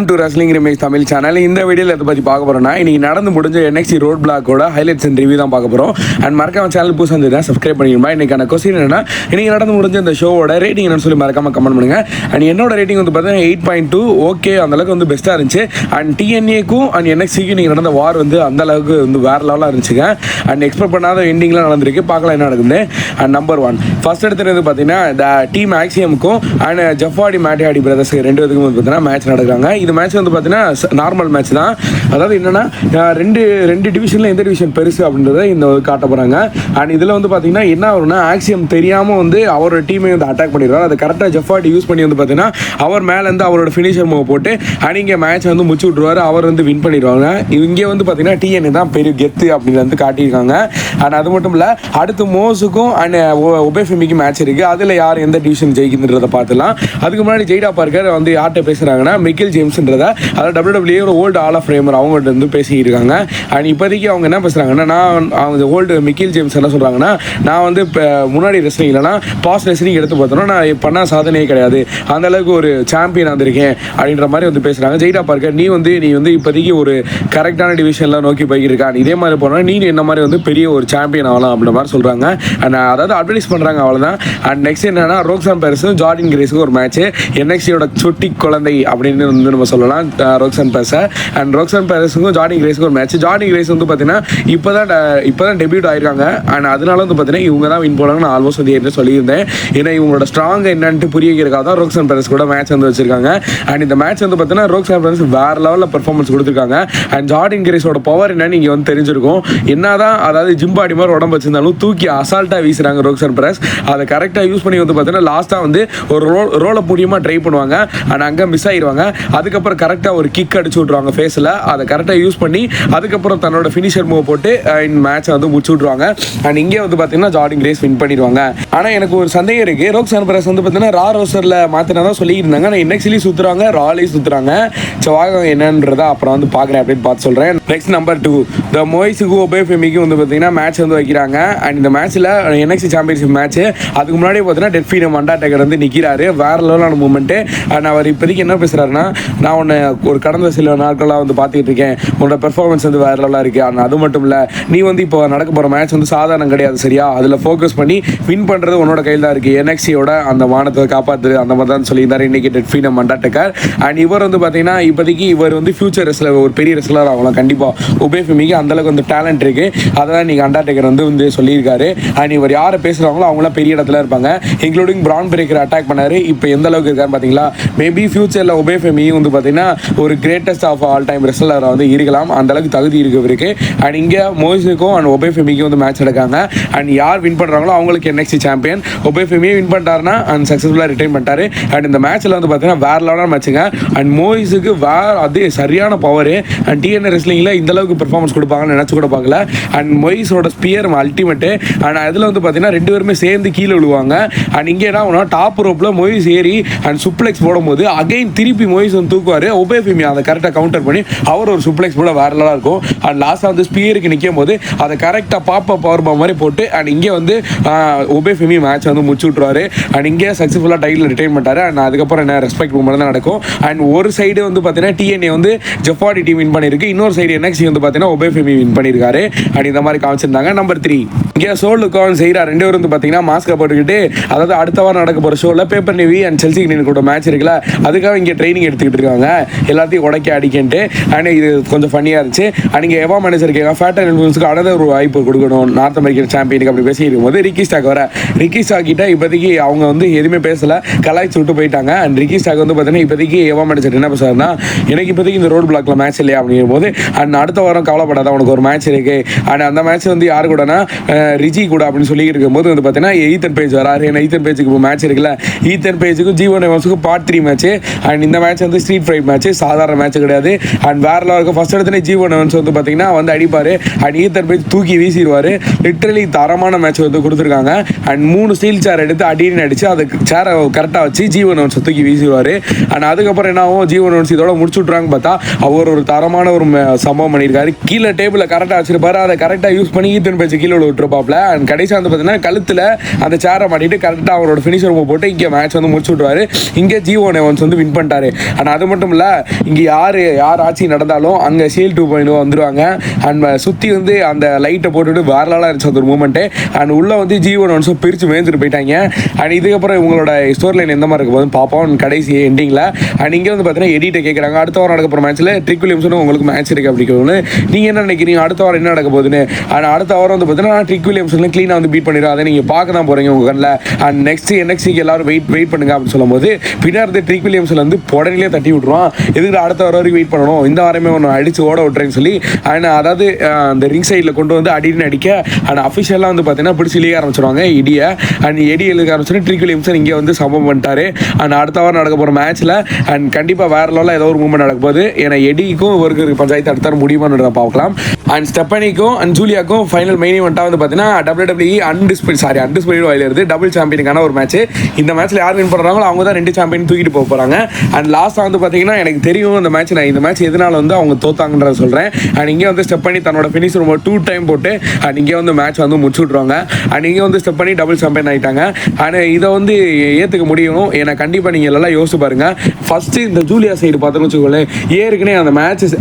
To wrestling remakes Tamil channel. இந்த வீடியோவில் எதை பற்றி பார்க்க போகிறோம்னா, இன்றைக்கி நடந்து முடிஞ்ச NXT ரோட் பிளாக்கோட ஹைலைட்ஸ் அண்ட் ரிவ்யூ தான் பார்க்க போகிறோம். அண்ட் மறக்காம சேனல் புதுசாக இருந்ததுன்னா சப்ஸ்கிரைப் பண்ணிடுமா. இன்றைக்கான கொஸ்டின் என்னன்னா, இன்றைக்கி நடந்து முடிஞ்ச இந்த ஷோவோட ரேட்டிங் என்னன்னு சொல்லி மறக்காம கமெண்ட் பண்ணுங்கள். அண்ட் என்னோட ரேட்டிங் வந்து பார்த்தீங்கன்னா 8.2. ஓகே, அந்தளவுக்கு வந்து பெஸ்ட்டாக இருந்துச்சு. அண்ட் TNA-க்கும் அண்ட் NXT-க்கும் இன்றைக்கி நடந்த வார் வந்து அந்தளவுக்கு வந்து வேறு லெவலாக இருந்துச்சுங்க. அண்ட் எக்ஸ்பெக்ட் பண்ணாத எண்டிங்லாம் நடந்திருக்கு. பார்க்கலாம் என்ன நடக்குது. அண்ட் நம்பர் 1 ஃபர்ஸ்ட் எடுத்துகிறது பார்த்தீங்கன்னா டீம் ஆக்சியமுக்கும் அண்ட் ஜஃபாடி மேட்டியாடி பிரதர்ஸ் ரெண்டு பேருக்கும் வந்து பார்த்தீங்கன்னா மேட்ச் நடக்கிறாங்க. இது மேட்ச் வந்து பார்த்தீங்கன்னா நார்மல் மேட்ச் தான். அதாவது என்னன்னா ரெண்டு டிவிஷனில் எந்த டிவிஷன் பெருசு அப்படின்றத இந்த காட்ட போகிறாங்க. அண்ட் இதில் வந்து பார்த்தீங்கன்னா என்ன ஆகும்னா, ஆக்சியம் தெரியாமல் வந்து அவரோட டீமை வந்து அட்டாக் பண்ணிடுவார். அதை கரெக்டாக ஜஃபாடி யூஸ் பண்ணி வந்து பார்த்தீங்கன்னா அவர் மேலேருந்து அவரோட ஃபினிஷர் மூவ் போட்டு அண்ட் இங்கே மேட்ச் வந்து முடிச்சு விட்ருவார். அவர் வந்து வின் பண்ணிடுவாங்க. இங்கே வந்து பார்த்தீங்கன்னா TNA தான் பெரிய கெத்து அப்படின்னு வந்து காட்டியிருக்காங்க. அண்ட் அது மட்டும் இல்லை, அடுத்து மோஸுக்கும் அண்ட் ஒபேஃபெமிக்கும் மேட்ச் இருக்குது. அதில் யார் எந்த டிவிஷன் ஜெயிக்குதுன்றதை பார்த்துலாம். அதுக்கு முன்னாடி ஜெய்டா பார்க்கர் வந்து யார்கிட்ட பேசுகிறாங்கன்னா, மிக்கேல் ஜேம்ஸ்ன்றத, அதாவது WWE ஒரு ஓல்டு ஆல் ஆஃப் ஃபேமர் அவங்கள்ட்ட வந்து பேசியிருக்காங்க. அண்ட் இப்போதைக்கு அவங்க என்ன பேசுகிறாங்கன்னா, அவங்க ஓல்டு மிக்கேல் ஜேம்ஸ் என்ன சொல்கிறாங்கன்னா, நான் வந்து இப்போ முன்னாடி ரெஸ்லிங் இல்லைனா பாஸ்ட் ரெஸ்லிங் எடுத்து பார்த்தோன்னா நான் பண்ண சாதனையே கிடையாது, அந்தளவுக்கு ஒரு சாம்பியன் வந்திருக்கேன் அப்படின்ற மாதிரி வந்து பேசுகிறாங்க. ஜெய்டா பார்க்கர், நீ வந்து இப்போதைக்கு ஒரு கரெக்டான டிவிஷன்லாம் நோக்கி போய்கிருக்கா, இதே மாதிரி போனால் நீ என்ன மாதிரி வந்து பெரிய ஒரு சாம்பியன் ஆகலாம் அப்படின்ற மாதிரி சொல்கிறாங்க. அண்ட் அதாவது அட்வர்டைஸ் பண்ணுறாங்க, அவ்வளோதான். அண்ட் நெக்ஸ்ட் என்னன்னா, ரோக்ஸான் பெரஸும் ஜார்டின் கிரேஸுக்கும் ஒரு மேட்ச். NXT-யோட சுட்டி குழந்தை அப்படின்னு வந்து நம்ம சொல்லலாம் ரோக்ஸான் பெரஸை. அண்ட் ரோக்ஸான் பெரஸுக்கும் ஜார்டின் கிரேஸுக்கும் ஒரு மேட்ச். ஜார்டின் கிரேஸ் வந்து பார்த்தீங்கன்னா இப்போ தான் டெபியூட் ஆயிருக்காங்க. அண்ட் அதனால வந்து பார்த்தீங்கன்னா இவங்க தான் வின் போனாங்க. நான் ஆல்மோஸ்ட் வந்து என்ன சொல்லியிருந்தேன், ஏன்னா இவங்களோட ஸ்ட்ராங் என்னன்ட்டு புரியிக்கிறக்காக தான் ரோக்ஸான் பெரஸ் கூட மேட்ச் வந்து வச்சிருக்காங்க. அண்ட் இந்த மேட்ச் வந்து பார்த்தீங்கன்னா ரோக்ஸான் பெரஸ் வேறு லெவலில் பெர்ஃபார்மன்ஸ் கொடுத்துருக்காங்க. அண்ட் ஜார்டின் கிரேஸோட பவர் என்னன்னு நீங்கள் வந்து தெரிஞ்சிருக்கும். என்னதான் அதாவது ஜிம்பாடி மாதிரி உடம்பு வச்சிருந்தாலும் தூக்கி அசால்ட்டாக வீசுறாங்க ரோக்ஸான் பெரஸ். அதை கரெக்டாக யூஸ் பண்ணி வந்து பார்த்தீங்கன்னா லாஸ்ட்டாக வந்து ஒரு ரோலை மூலியமாக ட்ரை பண்ணுவாங்க. அண்ட் அங்கே மிஸ் ஆகிடுவாங்க. அதுக்கப்புறம் கரெக்டாக ஒரு கிக் அடிச்சு விட்ருவாங்க ஃபேஸில். அதை கரெக்டாக யூஸ் பண்ணி அதுக்கப்புறம் தன்னோட ஃபினிஷர் மூவ் போட்டு இந்த மேட்சை வந்து முடிச்சு விட்ருவாங்க. அண்ட் இங்கே வந்து பார்த்தீங்கன்னா ஜார்டின் கிரேஸ் வின் பண்ணிடுவாங்க. ஆனால் எனக்கு ஒரு சந்தேகம் இருக்குது, ரோக்ஸான் பெரஸ் வந்து பார்த்தீங்கன்னா ரா ரோஸ்டரில் மாற்றினா தான் சொல்லியிருந்தாங்க. ஆனால் NXT சுற்றுறாங்க, ராலையும் சுற்றுறாங்க. ஸோ வாங்க என்னன்றதை அப்புறம் வந்து பார்க்குறேன் அப்படின்னு பார்த்து சொல்கிறேன். நெக்ஸ்ட் நம்பர் 2 த மோய்ஸுக்கும் ஒபேஃபெமிக்கும் வந்து பார்த்தீங்கன்னா மேட்ச் வந்து வைக்கிறாங்க. அண்ட் இந்த மேட்ச்சில் NXT சாம்பியன்ஷிப் மேட்ச். அதுக்கு முன்னாடி பார்த்தீங்கன்னா டெட் ஃபீடம் அண்டர்டேக்கர் வந்து நிற்கிறாரு. வேறு லெவலான மூமெண்ட்டு. அண்ட் அவர் இப்போதைக்கு என்ன பேசுகிறாருன்னா, நான் உன்னை ஒரு கடந்த சில நாட்களாக வந்து பார்த்துக்கிட்டு இருக்கேன், உன்னோட பெர்ஃபார்மன்ஸ் வந்து வேறு லெவலாக இருக்குது. ஆனால் அது மட்டும் இல்லை, நீ வந்து இப்போ நடக்க போகிற மேட்ச் வந்து சாதாரணம் கிடையாது, சரியா? அதில் ஃபோக்கஸ் பண்ணி வின் பண்ணுறது உன்னோட கையில் தான் இருக்குது. NXT-யோட அந்த மானத்தை காப்பாற்று, அந்த மாதிரி தான் சொல்லியிருந்தார் இன்றைக்கி டெட் ஃபீடம் அண்டர்டேக்கர். அண்ட் இவர் வந்து பார்த்தீங்கன்னா இப்போதைக்கு இவர் வந்து ஃபியூச்சர் ரெஸ்லர், ஒரு பெரிய ரெஸ்லர் ஆகலாம் கண்டிப்பாக. ஒபேஃபெமிக்கு அந்தளவுக்கு வந்து டேலண்ட் இருக்குது. அதான் நீங்கள் அண்டர்டேக்கர் வந்து சொல்லியிருக்காரு. அண்ட் இவர் யாரை பேசுகிறாங்களோ அவங்களாம் பெரிய இடத்துல இருப்பாங்க, இன்க்ளூடிங் பிரான் பிரேக்கர் அட்டாக் பண்ணார். இப்போ எந்த அளவுக்கு இருக்காரு பார்த்தீங்களா? மேபி ஃபியூச்சரில் ஒபேஃபெமியும் வந்து பார்த்தீங்கன்னா ஒரு கிரேட்டஸ்ட் ஆஃப் ஆல் டைம் ரெஸ்லராக வந்து இருக்கலாம். அந்தளவுக்கு தகுதி இருக்கு. அண்ட் இங்கே மோய்ஸுக்கும் அண்ட் ஒபேஃபெமிக்கும் வந்து மேட்ச் நடக்காங்க. அண்ட் யார் வின் பண்ணுறாங்களோ அவங்களுக்கு NXT சாம்பியன். ஒபேஃபெமியை வின் பண்ணிட்டாருன்னா அண்ட் சக்ஸஸ்ஃபுல்லாக ரிட்டைன் பண்ணிட்டாரு. அண்ட் இந்த மேட்ச்சில் வந்து பார்த்தீங்கன்னா வேறு லெவலான மேட்சுங்க. அண்ட் மோய்ஸுக்கு அது சரியான பவர். அண்ட் TNA ரெஸ்லிங்கில் இந்த அளவுக்கு பெர்ஃபார்மன்ஸ் கொடுப்பாங்கன்னு நினச்சி கூட பார்க்கல. அண்ட் மொய்ஸோட ஸ்பியர் அல்டிமேட்டு. அண்ட் அதில் வந்து பார்த்தீங்கன்னா ரெண்டு பேருமே சேர்ந்து கீழே விழுவாங்க. அண்ட் இங்கே என்ன ஒன்றா டாப் ரோப்பில் மொய்ஸ் ஏறி அண்ட் சுப்ளெக்ஸ் போடும்போது அகைன் திருப்பி மொய்ஸ் வந்து தூக்குவார். ஒபேஃபெமி அதை கரெக்டாக கவுண்டர் பண்ணி அவர் ஒரு சுப்ளெக்ஸ் போட வேறு லெவலாக இருக்கும். அண்ட் லாஸ்ட்டாக வந்து ஸ்பியருக்கு நிற்கும் போது அதை கரெக்டாக பவர் பாம் மாதிரி போட்டு அண்ட் இங்கே வந்து ஒபேஃபெமி மேட்ச் வந்து முடிச்சு விட்ருவார். அண்ட் இங்கே சக்ஸஸ்ஃபுல்லாக டைட்டில் ரிட்டைன் பண்ணிட்டாரு. அண்ட் அதுக்கப்புறம் என்ன ரெஸ்பெக்ட் மூமெண்ட் தான் நடக்கும். அண்ட் ஒரு சைடு வந்து பார்த்தீங்கன்னா TNA வந்து ஜெஃபாடி டீம் வின் பண்ணியிருக்கு, இன்னொரு சைடு NXT வந்து பார்த்தீங்கன்னா ஒபேஃபெமி வின் பண்ணியிருக்காரு. அண்ட் இந்த மாதிரி காமிச்சிருந்தாங்க. நம்பர் 3 இங்கே சோலுக்கான் செய்கிறா ரெண்டு பேரும் வந்து பார்த்தீங்கன்னா மாஸ்கை போட்டுக்கிட்டு, அதாவது அடுத்த வாரம் நடக்க போகிற ஷோவில் பேப்பர் நிவி அண்ட் செல்சி கூட மேட்ச் இருக்குல்ல, அதுக்காக இங்கே ட்ரைனிங் எடுத்துக்கிட்டு இருக்காங்க, எல்லாத்தையும் உடைக்க அடிக்கிட்டு. அண்ட் இது கொஞ்சம் ஃபன்னியாக இருந்துச்சு. அண்ட் இங்கே எவா மேனேஜர் கேட்க ஃபேட் அண்ட் இன்ஃப்ளூன்ஸுக்கு அனதர் ஒரு வாய்ப்பு கொடுக்கணும் நார்த் அமெரிக்கன் சாம்பியனுக்கு அப்படி பேசி இருக்கும்போது ரிக்கி ஸ்டாக் கிட்ட இப்போதைக்கு அவங்க வந்து எதுவுமே பேசலை, கலாய்ச்சி விட்டு போயிட்டாங்க. அண்ட் ரிக்கி ஸ்டாக் வந்து பார்த்தீங்கன்னா இப்போதைக்கு எவா மேனேஜர் என்ன பேசுறாருன்னா, எனக்கு இப்போதைக்கு இந்த ரோட் பிளாக்ல மேட்ச் இல்லையா அப்படிங்கும் போது, அண்ட் அடுத்த வாரம் கவலைப்படாத உனக்கு ஒரு மேட்ச் இருக்கு. அண்ட் அந்த மேட்ச் வந்து யாரு கூடனா ரிஜி கூட அப்படின்னு சொல்லி இருக்கும்போது வந்து பார்த்தீங்கன்னா ஈத்தன் பேஜ் வராரு. ஏன்னா ஈத்தன் பேஜுக்கு இப்போ மேட்ச் இருக்குல்ல, ஈத்தன் பேஜுக்கும் ஜீவன் எவன்ஸுக்கும் பார்ட் 3 மேட்ச். அண்ட் இந்த மேட்ச் வந்து ஸ்ட்ரீட் ஃபைட் மேட்ச், சாதாரண மேட்ச் கிடையாது. அண்ட் வேற லெவலுக்கு ஃபர்ஸ்ட் இடத்துல ஜீவன் எவன்ஸ் வந்து பார்த்தீங்கன்னா வந்து அடிப்பார். அண்ட் ஈத்தன் பேஜ் தூக்கி வீசிடுவார். லிட்டரலி தரமான மேட்ச் வந்து கொடுத்துருக்காங்க. அண்ட் 3 ஸ்டீல் சேர் எடுத்து அடின்னு அடிச்சு அதை சேரை கரெக்டாக வச்சு ஜீவன் எவன்ஸ் தூக்கி வீசிடுவார். அண்ட் அதுக்கப்புறம் என்ன ஆகும், ஜீவன் எவன்ஸ் இதோட முடிச்சு விட்றாங்க. பார்த்தா அவர் ஒரு தரமான ஒரு சம்பவம் பண்ணியிருக்காரு. கீழே டேபிளில் கரெக்டாக வச்சிருப்பாரு, அதை கரெக்டாக யூஸ் பண்ணி ஈத்தன் பேஜ் கீழே விட்டுருப்பாப்ல. அண்ட் கடைசியாக வந்து பார்த்தீங்கன்னா கழுத்தில் அந்த சேரை மாட்டிட்டு கரெக்டாக அவரோட ஃபினிஷர் மூவ் போட்டு இங்கே மேட்ச் வந்து முடிச்சு விட்ருவாரு. இங்கே ஜீவன் எவன்ஸ் வந்து வின் பண்ணிட்டாரு. அண்ட் அது மட்டும் மட்டும் இல்லை, இங்கே யார் ஆட்சி நடந்தாலும் அங்கே சேல் 2.0 வந்துடுவாங்க. அண்ட் சுற்றி வந்து அந்த லைட்டை போட்டுட்டு வேறலாம் இருந்துச்சு அந்த ஒரு மூமெண்ட்டு. அண்ட் உள்ளே வந்து G1 ஒன்ஸும் பிரித்து மேய்ஞ்சிட்டு போயிட்டாங்க. அண்ட் இதுக்கப்புறம் இவங்களோட ஸ்டோரி லைன் எந்த மாதிரி இருக்க போதுன்னு பார்ப்போம் கடைசி எண்டிங்கில். அண்ட் இங்கே வந்து பார்த்தீங்கன்னா எடிட்டை கேட்குறாங்க, அடுத்த வாரம் நடக்க போகிற மேட்ச்சில் ட்ரிக் வில்லியம்ஸும் உங்களுக்கு மேட்ச் இருக்குது அப்படிங்கிறது. நீங்கள் என்ன நினைக்கிறீங்க அடுத்த வாரம் என்ன நடக்க போகுதுன்னு? அண்ட் அடுத்த வாரம் வந்து பார்த்தீங்கன்னா ட்ரிக் வில்லியம்ஸ்லாம் க்ளீனாக வந்து பீட் பண்ணிடுவோம். அதை நீங்கள் பார்க்க தான் போகிறீங்க உங்கள் கண்ணில். அண்ட் நெக்ஸ்ட் NXTக்கு எல்லாரும் வெயிட் பண்ணுங்க அப்படின்னு சொல்லும்போது பின்னாடி ட்ரிக் வில்லியம்ஸில் வந்து உடனே தட்டி விட்ருவான். எதுக்கு அடுத்த வாரம் வரைக்கும் வெயிட் பண்ணணும், இந்த வாரமே ஒன்று அடித்து ஓட விட்டுறேன்னு சொல்லி அண்ட் அதாவது அந்த ரிங் சைடில் கொண்டு வந்து அடின்னு அடிக்க அண்ட் அஃபிஷியலாக வந்து பார்த்தீங்கன்னா பிடிச்சி இழிய ஆரம்பிச்சிருவாங்க இடியை. அண்ட் எடி எழுத ஆரம்பிச்சு ட்ரிக் வில்லியம்ஸன் இங்கே வந்து சம்பவம் பண்ணிட்டாரு. அண்ட் அடுத்த வாரம் நடக்க போகிற மேட்ச்சில் அண்ட் கண்டிப்பாக வேற லெவலில் ஏதோ ஒரு மூவ்மெண்ட் நடக்க போகுது. ஏன்னா எடிக்கும் இவருக்கு பஞ்சாயத்து அடுத்த முடியுமான்னு பார்க்கலாம். அண்ட் ஸ்டெப்பனிக்கும் அண்ட் ஜூலியாக்கும் ஃபைனல் மெயின் இவெண்ட்டாக வந்து பார்த்தீங்கன்னா WWE அன்டிஸ்பியூட்டட் வாயிலிருந்து டபுள் சாம்பியனுக்கான ஒரு மேட்ச். இந்த மேட்ச்சில் யார் வின் பண்ணுறாங்களோ அவங்க தான் 2 சாம்பியன் தூக்கிட்டு போக போகிறாங்க. அண்ட் லாஸ்ட்டாக வந்து பார்த்தீங்கன்னா எனக்கு தெரியும் இந்த மேட்ச், நான் இந்த மேட்ச் எதனால வந்து அவங்க தோத்தாங்கன்றத சொல்கிறேன். அண்ட் இங்கே வந்து ஸ்டெப் பண்ணி தன்னோட ஃபினிஷ் ரொம்ப 2 டைம் போட்டு அண்ட் இங்கே வந்து மேட்ச் வந்து முடிச்சு விட்ருவாங்க. அண்ட் இங்கே வந்து ஸ்டெப் பண்ணி டபுள் சாம்பியன் ஆகிட்டாங்க. அண்ட் இதை வந்து ஏற்றுக்க முடியும். ஏன்னா கண்டிப்பாக நீங்கள் எல்லாம் யோசிச்சு பாருங்கள். ஃபஸ்ட்டு இந்த ஜூலியா சைடு பார்த்தோன்னு வச்சுக்கோங்களேன், ஏற்கனவே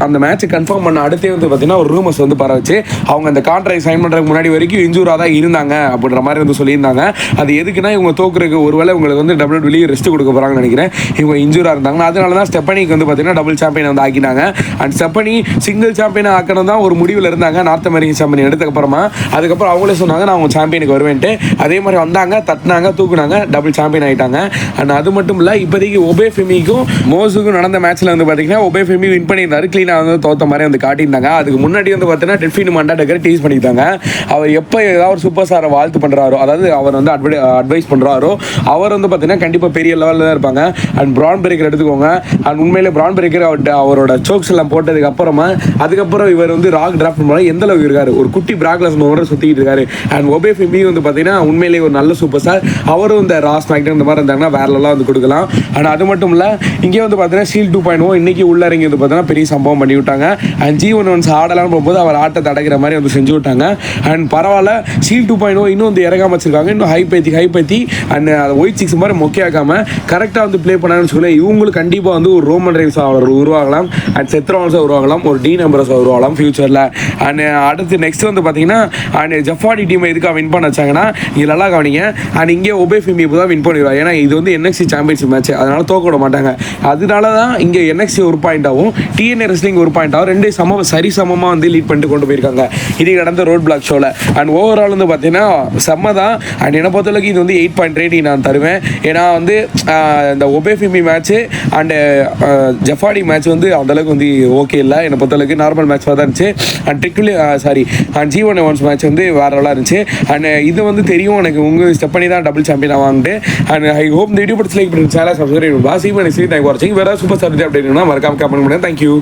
அந்த மேட்ச் கன்ஃபார்ம் பண்ண அடுத்தே வந்து பார்த்தீங்கன்னா ஒரு ரூமர்ஸ் வந்து பரவச்சு அவங்க அந்த கான்ட்ராக்ட் சைன் பண்ணுறதுக்கு முன்னாடி வரைக்கும் இன்ஜூராக தான் இருந்தாங்க அப்படின்ற மாதிரி வந்து சொல்லியிருந்தாங்க. அது எதுக்குன்னா இவங்க தோக்குறதுக்கு ஒருவேளை உங்களுக்கு வந்து WWE ரெஸ்ட் கொடுக்க போகிறாங்கன்னு நினைக்கிறேன். இவங்க இன்ஜூராக இருந்தாங்க, அதனால தான் ஸ்டெப்பனிக்கு வந்து பார்த்தீங்கன்னா டபுள் சாம்பியன் வந்து ஆக்கினாங்க. அண்ட் ஸ்டெப்பனி சிங்கிள் சாம்பியன் ஆக்கணும் தான் ஒரு முடிவில் இருந்தாங்க நார்த் அமெரிக்கன் சாம்பியன் எடுத்ததுக்கப்புறமா. அதுக்கப்புறம் அவங்களே சொன்னாங்க நான் அவங்க சாம்பியனுக்கு வருவேன்ட்டு. அதே மாதிரி வந்தாங்க, தட்டினாங்க, தூக்குனாங்க, டபுள் சாம்பியன் ஆகிட்டாங்க. அண்ட் அது மட்டும் இல்லை, இப்போதைக்கு ஒபேஃபெமிக்கும் மோஸுக்கும் நடந்த மேட்ச்சில் வந்து பார்த்தீங்கன்னா ஒபேஃபெமி வின் பண்ணியிருந்தாரு, க்ளீனாக வந்து தோத்த மாதிரி வந்து காட்டியிருந்தாங்க. அதுக்கு முன்னாடி வந்து பார்த்தீங்கன்னா டெல்ஃபின் மண்டாடக்கர் டீஸ் பண்ணிட்டாங்க. அவர் எப்போ ஏதாவது ஒரு சூப்பர் ஸ்டாரை வாழ்த்து பண்ணுறாரோ, அதாவது அவர் வந்து அட்வைஸ் பண்ணுறாரோ, அவர் வந்து பார்த்தீங்கன்னா கண்டிப்பாக பெரிய லெவலில் தான் இருப்பாங்க. அண்ட் பிரான் பிரேக்கர் எடுத்துக்கோங்க. அண்ட் உண்மையிலே பிரான் பிரேக்கர் அவரோட சோக்ஸ் எல்லாம் போட்டதுக்கு அப்புறமா அதுக்கப்புறம் இவர் வந்து ராக் டிராஃப்ட் பண்ணுவாங்க எந்த அளவுக்கு இருக்காரு, ஒரு குட்டி பிராக்லஸ் மாதிரி சுற்றிக்கிட்டு இருக்காரு. அண்ட் ஒபேஃபெமி வந்து பார்த்தீங்கன்னா உண்மையிலேயே ஒரு நல்ல சூப்பர் ஸ்டார். அவரும் இந்த ராஸ் மேக்டன் இந்த மாதிரி இருந்தாங்கன்னா வேற லெவலாக வந்து கொடுக்கலாம். அண்ட் அது மட்டும் இல்லை, இங்கே வந்து பார்த்தீங்கன்னா ஷீல் 2.0 இன்னைக்கு உள்ளறங்கி வந்து பார்த்தீங்கன்னா பெரிய சம்பவம் பண்ணி விட்டாங்க. அண்ட் G1 ஒன்ஸ் ஆடலாம்னு போகும்போது அவர் ஆட்டத்தை அடைக்கிற மாதிரி வந்து செஞ்சு விட்டாங்க. அண்ட் பரவாயில்ல, ஷீல் 2.0 இன்னும் வந்து இறங்காம வச்சிருக்காங்க. இன்னும் ஹை பேத்தி அண்ட் ஒயிட் சிக்ஸ் மாதிரி மொக்கையாக்காம கரெக்டாக வந்து ப்ளே பண்ணாங்கன்னு சொல்லி இவங்களுக்கு கண்டிப்பாக வந்து ஒரு ரோமன் ரெயின்ஸ் உருவாகலாம். அண்ட் செத்ரோன்ஸாக உருவாகலாம், ஒரு டி நம்பர்ஸாக உருவாகலாம் ஃபியூச்சரில். அண்ட் அடுத்து நெக்ஸ்ட் வந்து பார்த்தீங்கன்னா அண்ட் ஜஃபாடி டீமை எதுக்காக வின் பண்ண வச்சாங்கன்னா இங்கே நல்லா கவனிங்க. அண்ட் இங்கே ஒபேஃபெமி இப்போ தான் வின் பண்ணிடுவாங்க. ஏன்னா இது வந்து NXT சாம்பியன்ஷிப் மேட்ச், அதனால தோக்க விட மாட்டாங்க. அதனால தான் இங்கே NXT ஒரு பாயிண்ட் ஆகும், TNA ரெஸ்லிங் ஒரு பாயிண்ட் ஆகும். 2 சரிசமமாக வந்து லீட் பண்ணிட்டு கொண்டு போயிருக்காங்க இது நடந்த ரோட் பிளாக் ஷோவில். அண்ட் ஓவரால் வந்து பார்த்தீங்கன்னா செம்ம தான். அண்ட் என்னை பொறுத்தளவுக்கு இது வந்து 8.8 ரேட்டிங் நான் தருவேன். ஏன்னா வந்து இந்த ஒபேஃபெமி மேட்ச்சு அண்டு ஜஃபாடி மேட்ச் வந்து அந்தளவுக்கு வந்து ஓகே இல்லை, என்னை பொறுத்தளவுக்கு நார்மல் மேட்ச் தான் இருந்துச்சு. And and G1 once match வந்து வேற லெவலாக இருந்துச்சு. அண்ட் இது வந்து தெரியும் எனக்கு உங்கள் ஸ்டெப் பண்ணி தான் டபுள் சாம்பியன் ஆவாங்கட்டு. அண்ட் ஐ ஹோப் இந்த வீடியோ பற்றி லைக் பண்ணி சேனல் சப்ஸ்கிரைப் பண்ணுங்க. வாட்சிங் வேறு சூப்பர் ஸ்டார் அப்படி மறக்காம கமெண்ட் பண்ணுங்க. தேங்க்யூ.